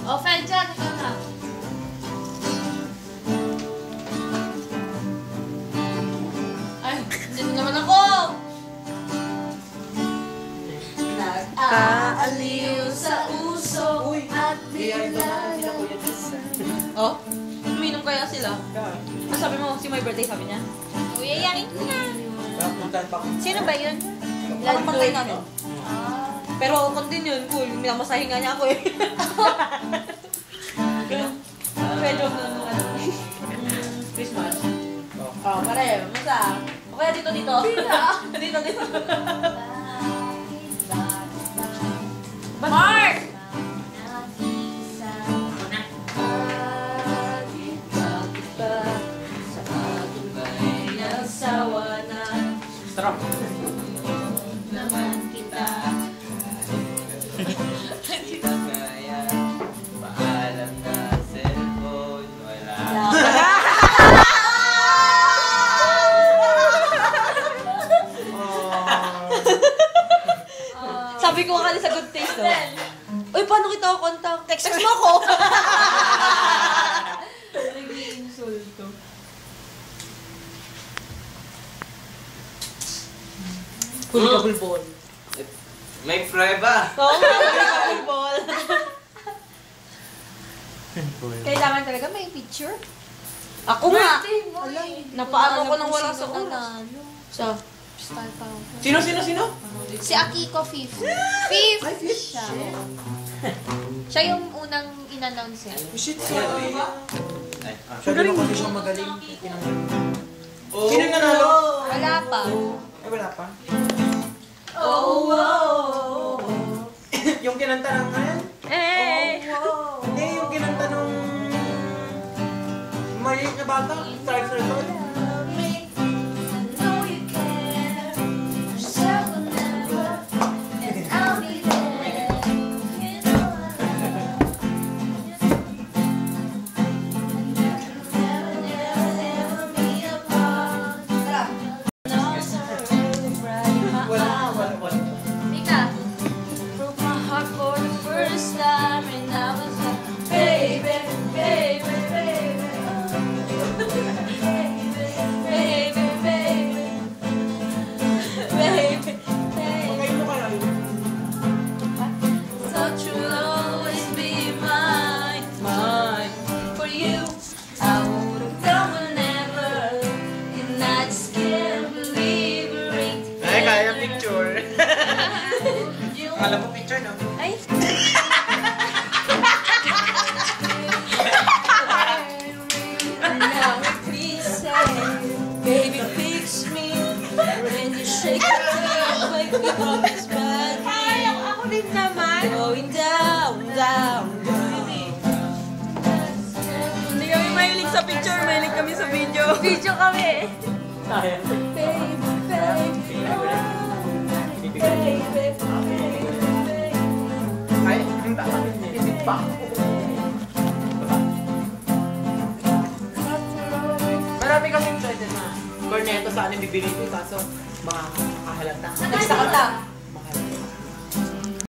O, Fel, dyan. Ikaw na. Ay, dito naman ako. Nag-aaliw sa uso at bigla. Oh? Uminom kaya sila? Sabi mo, si my birthday, sabi niya? Uy, yayain ko na. Sino ba yun? Parang pantay namin. Pero kung din yun, cool. Minamasahin nga niya ako eh. Medyo Christmas. Oh, pare, masa. O kaya dito. Dito. Mark! Sarap. Naman kita. Hindi na kaya. Paalam na cellphone. Wala. Sabi ko nga sa good taste, no? Uy, paano kita ako contact? Text mo ako! Nag-i-insulto. Hulgable ball. May prueba. Oo, hulgable ball. Kailangan talaga may picture. Ako nga! Napaano ko Alam nang kung wala sino sa oras. nanalo. So, Star Power. Sino? Si Akiko, fifth. Fifth! Siya. Siya yung unang in-announce eh. Shit, Ay, siya din kasi siya magaling. oh. Sino yung nanalo? Wala pa. Ay, wala pa. oh, wow! Yung kinanta ng ano? Eh! Hindi, yung kinanta nung maliit na bata. Strike Circle. Mika. Broke my heart for the first time and I was like, baby, baby, baby. Baby, baby. Baby, baby. Thought you'd always be mine, mine. For you, I would've gone whenever, and I just can't believe it ain't. Ay, kaya picture. Alam mo picture, no? Ay! Baby, fix me when you shake it up like the promise bad. Ako din naman. Going down, down, down. Hindi kami mahilig sa picture, mahilig kami sa video. Video kami. Kaya. Baby, baby, baby, baby. Ay, yung tama din eh. Isip pa. Marami kasing pwede na. Corneto sa anin bibili ko, kaso baka makahalata. Next na kanta.